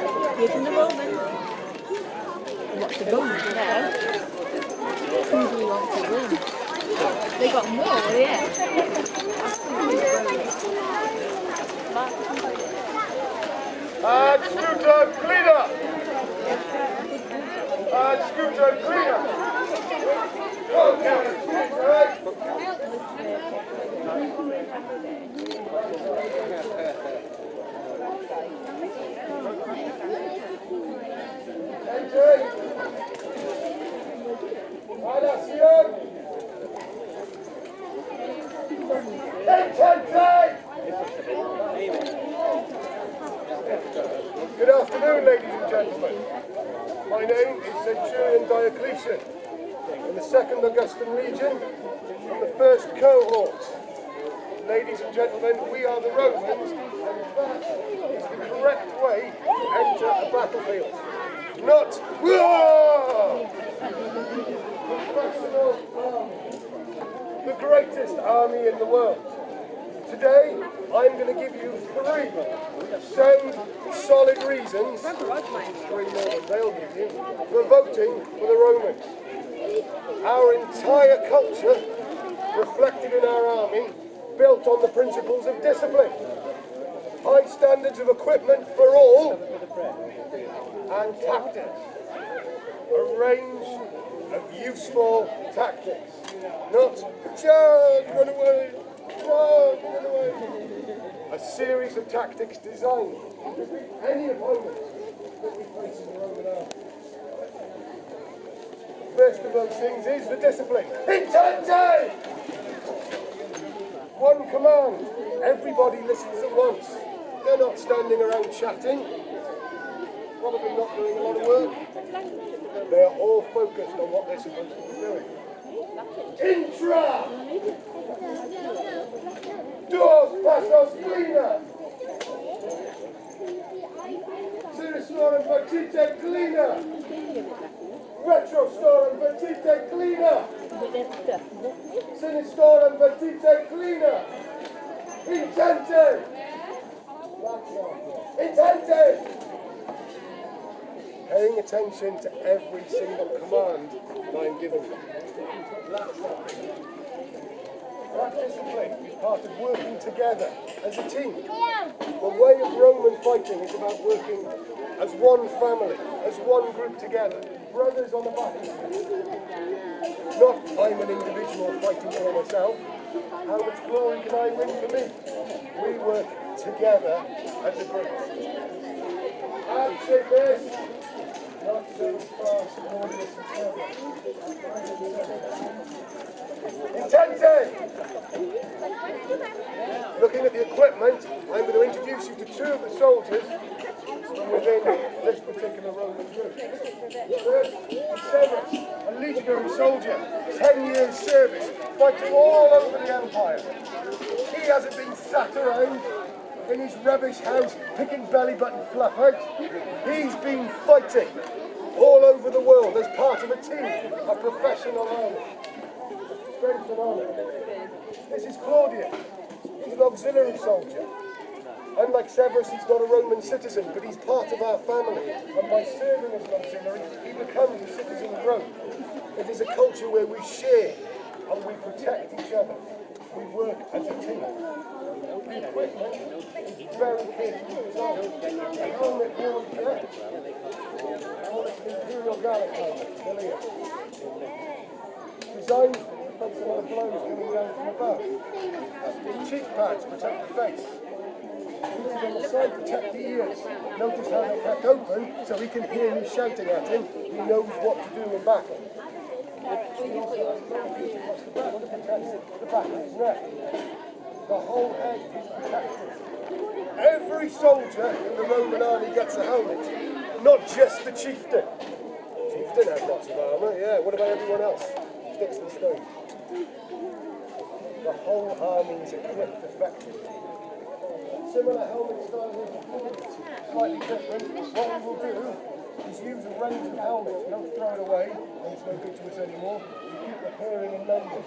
Taking the Roman. What's the Roman now? Who do we want to win? They got more, yeah. Scooter cleaner! Scooter cleaner! Good afternoon, ladies and gentlemen. My name is Centurion Diocletian, in the 2nd Augustan Legion, from the 1st Cohort. Ladies and gentlemen, we are the Romans, and that is the correct way to enter a battlefield. Not professional army, the greatest army in the world. Today, I'm going to give you 3 sound, solid reasons, 3 more than they'll give you, for voting for the Romans. Our entire culture, reflected in our army, built on the principles of discipline, high standards of equipment for all, and tactics. A range of useful tactics. Not charge, run away, charge, run away. A series of tactics designed to defeat any opponent that we face in the Roman army. The first of those things is the discipline. Intente! One command. Everybody listens at once. They're not standing around chatting. Probably not doing a lot of work. They are all focused on what they're supposed to be doing. Intra! Dos pasos cleaner! Sinistorum vertite cleaner! Retrostorum vertite cleaner! Sinistorum vertite cleaner! Intente! Intente! Paying attention to every single command that I'm giving you. That discipline is part of working together as a team. The way of Roman fighting is about working as one family, as one group together. Brothers on the battlefield. Not I'm an individual fighting for myself. How much glory can I win for me? We work together as a group. I'd say this. Not so fast, orderless and clever. Intente! Looking at the equipment, I'm going to introduce you to 2 of the soldiers from within this particular Roman group. First, Severus, a legionary soldier, 10 years service, fighting all over the empire. He hasn't been sat around in his rubbish house picking belly button fluff out. He's been fighting all over the world as part of a team, a professional army. Strength and honour. This is Claudius. He's an auxiliary soldier. Unlike Severus, he's not a Roman citizen, but he's part of our family. And by serving as an auxiliary, he becomes a citizen of Rome. It is a culture where we share and we protect each other. We work as a team. The equipment is very carefully designed. The helmet worn here, Imperial Gallic helmet, designed to defend some of the blows coming down from above. Cheek pads protect the face. Pieces on the side protect the ears. Notice how they're kept open so he can hear me shouting at him. He knows what to do in battle. He also has pieces across the back to protect the back of his neck. The whole head is protected. Every soldier in the Roman army gets a helmet, not just the chieftain. The chieftain has lots of armour, yeah. What about everyone else? Sticks and stones. The whole army is equipped effectively. Similar helmet styles, slightly different. What we will do is use a range of helmets. We don't throw it away, and it's no good to us anymore. We keep repairing and mending.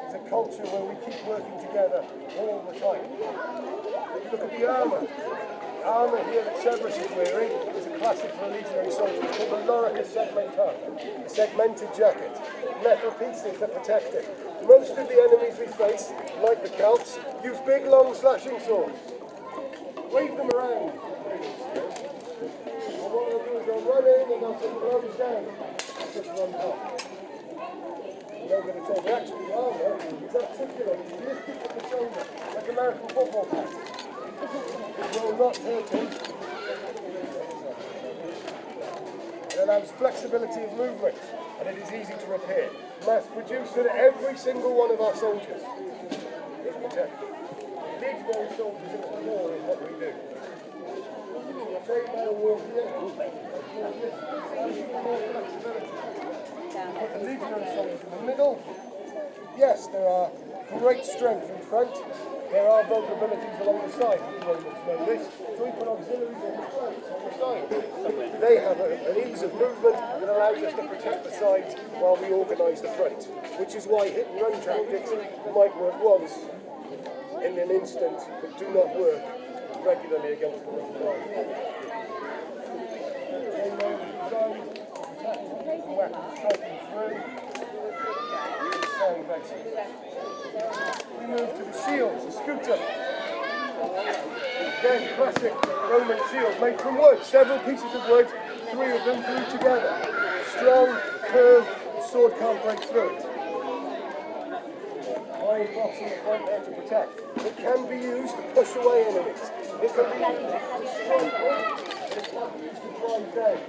It's a culture where we keep working together all the time. Look at the armour. armour here that Severus is wearing is a classic for a legionary soldier. It's called the lorica segmentata, a segmented jacket. Metal pieces that protect it. Most of the enemies we face, like the Celts, use big long slashing swords. Wave them around. And what they'll do is they'll run in and they'll put blows down. Just run off. You know that it's all the actual armour is articulate. It's lifted from the shoulder, like American football pads. It will not hurt him. It allows flexibility of movement, and it is easy to repair. Mass produced in every single one of our soldiers is protected. Legionary soldiers in the war is what we do. Chainmail war here, more flexibility. Put the legionary soldiers in the middle. Yes, there are great strength in front. There are vulnerabilities along the side. You Romans know this. So we put auxiliaries on the flanks, on the side. They have an ease of movement that allows us to protect the sides while we organise the front, which is why hit and run tactics might work once in an instant, but do not work regularly against the Roman line. Weapons striking through. Sound bases. We move to the shields, the scooter. Again, classic Roman shield made from wood. Several pieces of wood, 3 of them glued together. Strong, curved, the sword can't break through it. Iron box in the front there to protect. It can be used to push away enemies. It can be used to strike them. It can be used to drive down.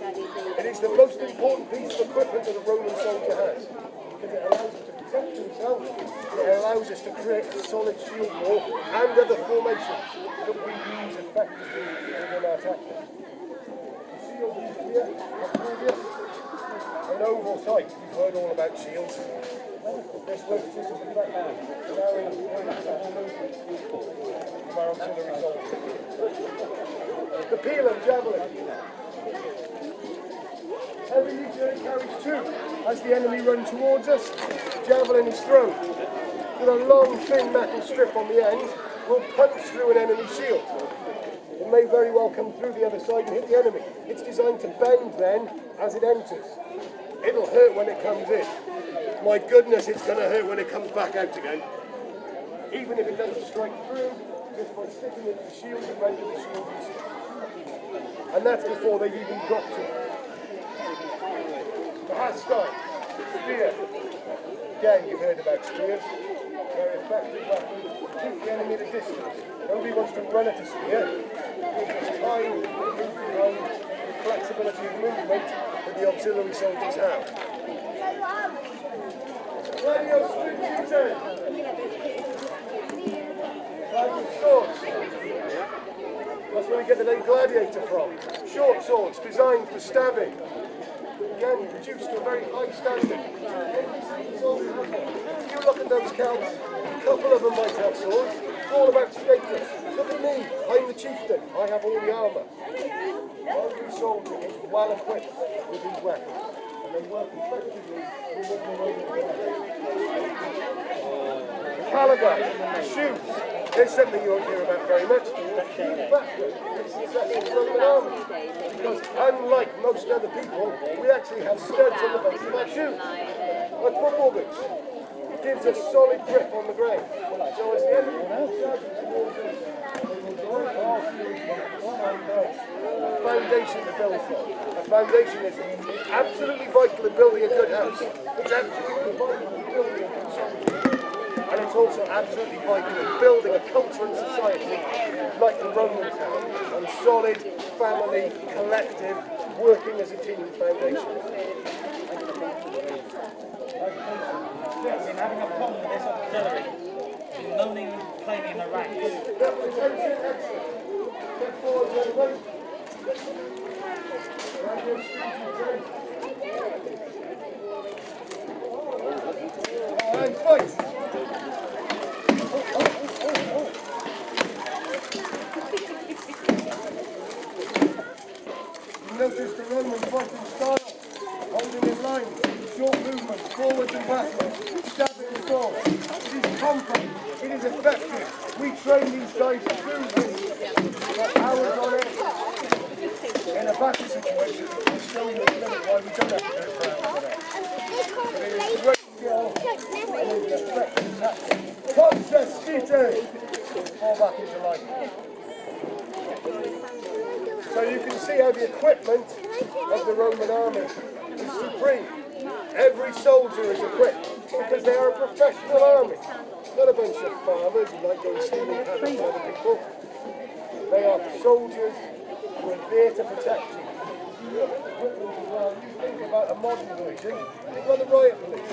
It is the most important piece of equipment that a Roman soldier has, because it allows him to protect himself, it allows us to create a solid shield wall and other formations that we use effectively within our tactics. The shield is here, previous, an oval type. You've heard all about shields. This works just as a flat hand, allowing us to create the whole movement of our auxiliary soldiers. The peel and javelin. Every legionary carries 2. As the enemy run towards us, javelin is thrown. With a long, thin metal strip on the end, will punch through an enemy shield. It may very well come through the other side and hit the enemy. It's designed to bend then as it enters. It'll hurt when it comes in. My goodness, it's going to hurt when it comes back out again. Even if it doesn't strike through, just by sticking it to the shield, it renders the shield useless. And that's before they've even got to it. The hastine, spear. Again, you've heard about spears. Very effective weapon. Keep the enemy at a distance. Nobody wants to run at a spear. Gives time, the flexibility of movement that the auxiliary soldiers have. Gladiator shooting. Gladiator swords. That's where we get the name gladiator from. Short swords designed for stabbing. Again, produced to a very high standard. If you look at those Celts, a couple of them might have swords. It's all about status. Look at me, I'm the chieftain. I have all the armour. Every soldier is well equipped with these weapons, and they work effectively within the Roman caliber, shoes. There's something you won't hear about very much. The key factor is the success of the Roman army. Because unlike most other people, we actually have studs on the base of our shoes, like football boots. It gives us solid grip on the ground. So as the enemy charges towards us, they will drive off a foundation to build from. A foundation is absolutely vital in building a good house. It's absolutely vital in building a good society. And it's also absolutely vital in building a culture and society like the Romans have, on solid, family, collective, working as a team foundation. Yes, in having a problem with this auxiliary, moaning and claiming in the ranks. Excellent. Step forward, gentlemen. And fight! Notice the Roman fighting style, holding in line, short movements, forwards and backwards, stabbing before. It is compact. It is effective. We train these guys to do this for hours on end. In a battle situation, I'll show you in a minute why we don't have to do it for hours on end. But it is great skill and it is an effective tactic. Fall back into line. So you can see how the equipment of the Roman army is supreme. Every soldier is equipped because they are a professional army. Not a bunch of farmers who like going stealing cattle from other people. They are soldiers who are there to protect you. You think about a modern version, think about the riot police.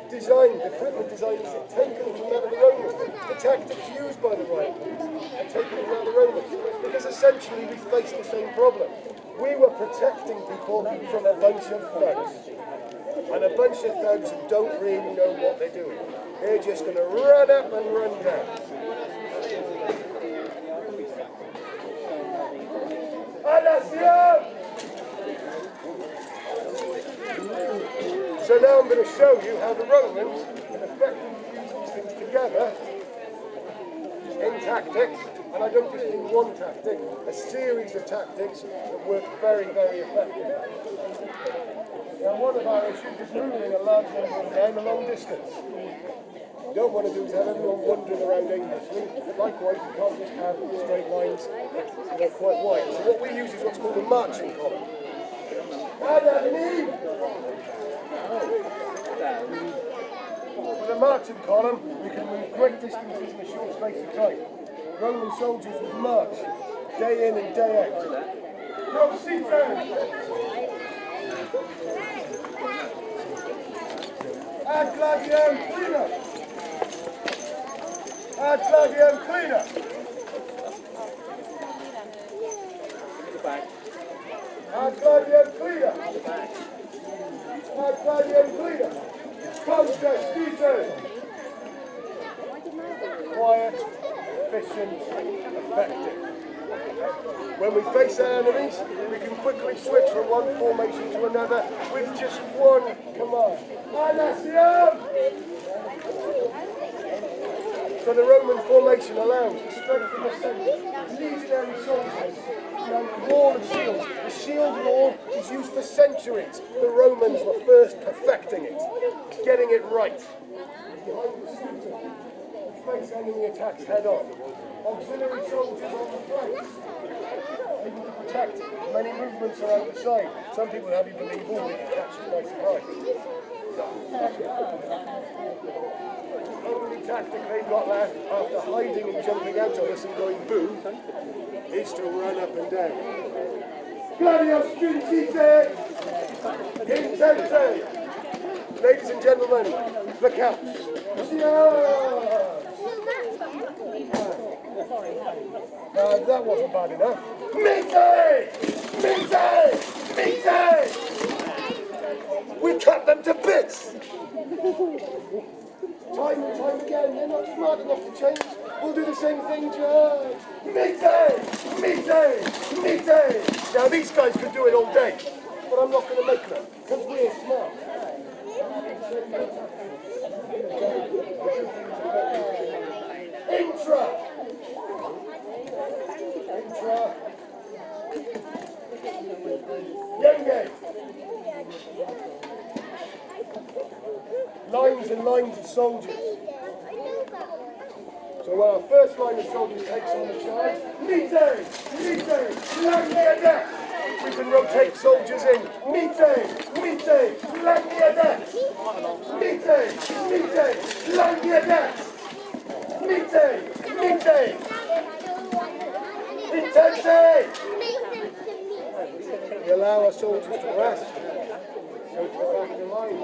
Equipment design is taken from that of the Romans. The tactics used by the riot police are taken from that of the Romans. Because essentially we face the same problem. We were protecting people from a bunch of thugs. And a bunch of thugs who don't really know what they're doing. They're just going to run up and run down. So now I'm going to show you how the Romans can effectively use these things together in tactics. And I don't just mean one tactic, a series of tactics that work very, very effectively. Now, one of our issues is moving a large number of men a long distance. What you don't want to do is have everyone wandering around aimlessly, but likewise you can't just have straight lines that are quite wide. So what we use is what's called a marching column. With a marching column, we can move great distances in a short space of time. Roman soldiers would march day in and day out. No, sit down! Ad gladium cleaner! Ad gladium cleaner! Ad gladium cleaner! Ad gladium cleaner! Contact, detail! Quiet, efficient, effective. When we face our enemies, we can quickly switch from one formation to another with just one command. So the Roman formation allows the strength of the centre, legionary soldiers, and the wall of shields. The shield wall is used for centuries. The Romans were first perfecting it, getting it right. Behind the centre, we face enemy attacks head on. Auxiliary soldiers on the flanks, able to protect many movements around the side. Some people have you believe, oh, we can catch them by surprise. The only tactic they've got left after hiding and jumping out on us and going boo is to run up and down. Gladius Stringite! Intente! Ladies and gentlemen, the Count. That wasn't bad enough. Meeting! Meeting! Meeting! We cut them to bits! Time and time again, they're not smart enough to change. We'll do the same thing, George. Meeting! Meeting! Meeting! Now these guys could do it all day, but I'm not going to make them, because we're smart. Intra! Intra! Yenge! Lines and lines of soldiers. So when our first line of soldiers takes on the charge, meeting! Meeting! Langiadex! We can rotate soldiers in. Meeting! Meeting! Langiadex! Meeting! Meeting! Langiadex! Meeting! Meeting! Intensity! We allow our soldiers to rest. Go to the back of the line.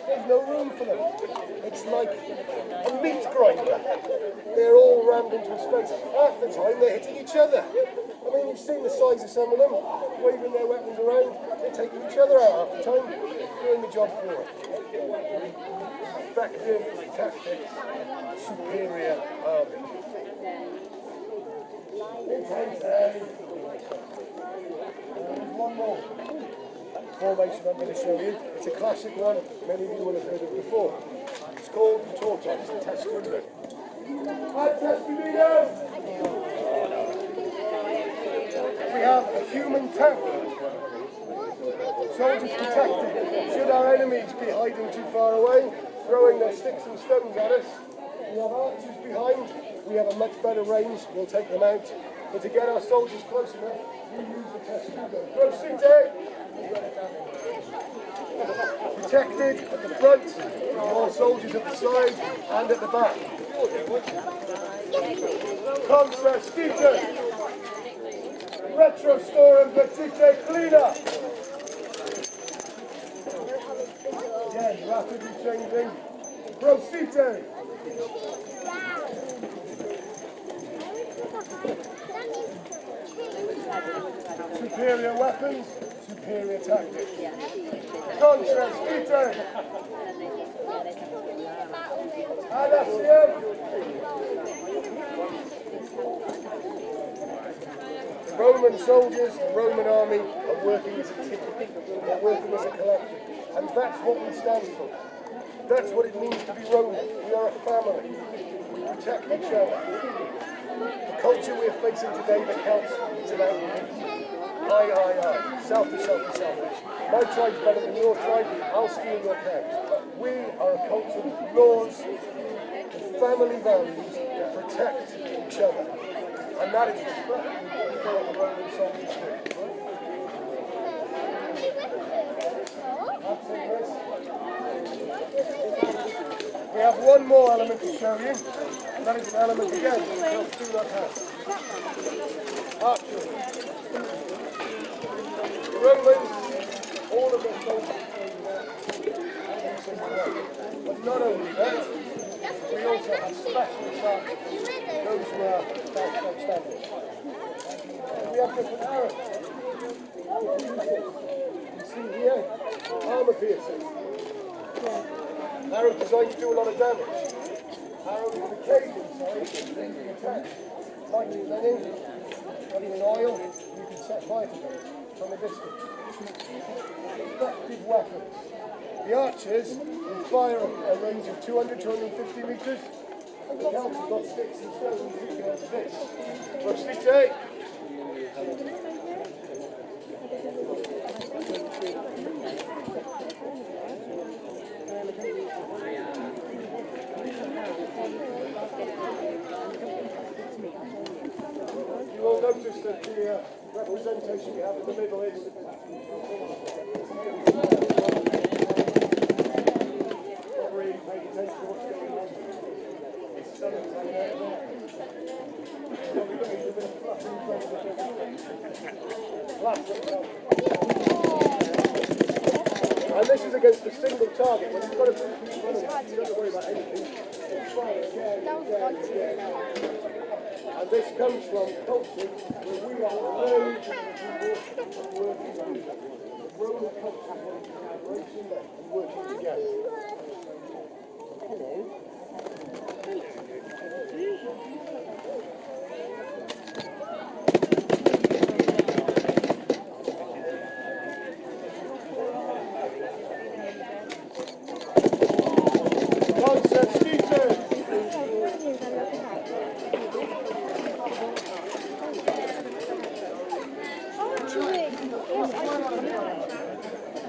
There's no room for them. It's like a meat grinder. They're all rammed into a space. Half the time they're hitting each other. I mean, you've seen the size of some of them, waving their weapons around. They're taking each other out half the time, doing the job for it. Effective tactics, superior army. Intensity. one more formation I'm going to show you. It's a classic one, many of you will have heard of before. It's called the tortoise testudo. Hi, testudo! We have a human tank. Soldiers protected. Should our enemies be hiding too far away, throwing their sticks and stones at us, we have archers behind. We have a much better range. We'll take them out. But to get our soldiers close enough, we use the testudo. Proceed! Protected at the front, with more soldiers at the side and at the back. Contra Skeeter! Retro Storm Vertice Cleaner! Again, rapidly changing. Proceed! Superior weapons, superior tactics. Contra Skeeter! Adasium! The Roman soldiers, the Roman army are working as a team. They're working as a collective. And that's what we stand for. That's what it means to be Roman. We are a family. We protect each other. The culture we're facing today that helps is about I. Self to self to selfish. My tribe's better than your tribe, I'll steal your cows. We are a culture with laws, with family values that protect each other. And that is what the Roman soldiers do. We have one more element to show you. That is an element again that Celts do not have. Archery. The Romans, all of their soldiers trained that. But not only that, we also have special archers, those who are outstanding. We have different arrows. You see here, armor piercing. Arrow designed to do a lot of damage. Arrow with a cage inside, so you can attack. Lightning linen, running in oil, you can set fire to them from a distance. Effective weapons. The archers will fire a range of 200 to 250 metres. The Celts have got sticks and stones equal to this. Proceed! You will notice that the representation we have in the middle is not really paying attention to what's going on. It's stunning right there. And this is against a single target. When you've got a few people running, you don't have to worry about anything. It's fire again. And this comes from culture where we are learning people working together. Roman culture is collaboration and working together. Hello.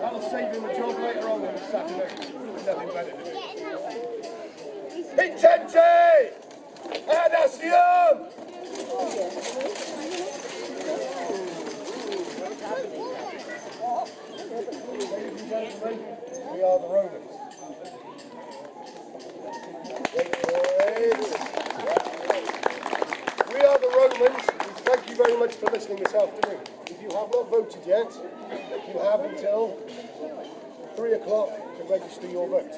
That'll save him a job later on this Saturday. Nothing better to do. Intente! Adasium! Ladies and gentlemen, we are the Romans. We are the Romans. Thank you very much for listening this afternoon. If you have not voted yet, you have until 3 o'clock to register your vote.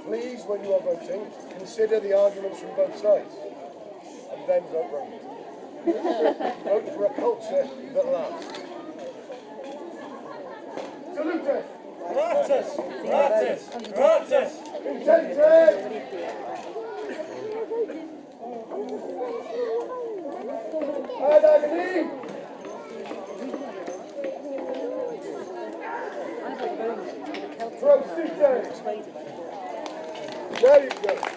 Please, when you are voting, consider the arguments from both sides, and then vote Roman. Vote for a culture that lasts. Salute! Gratis! Gratis! Gratis! Intente! Ad agni! There you go.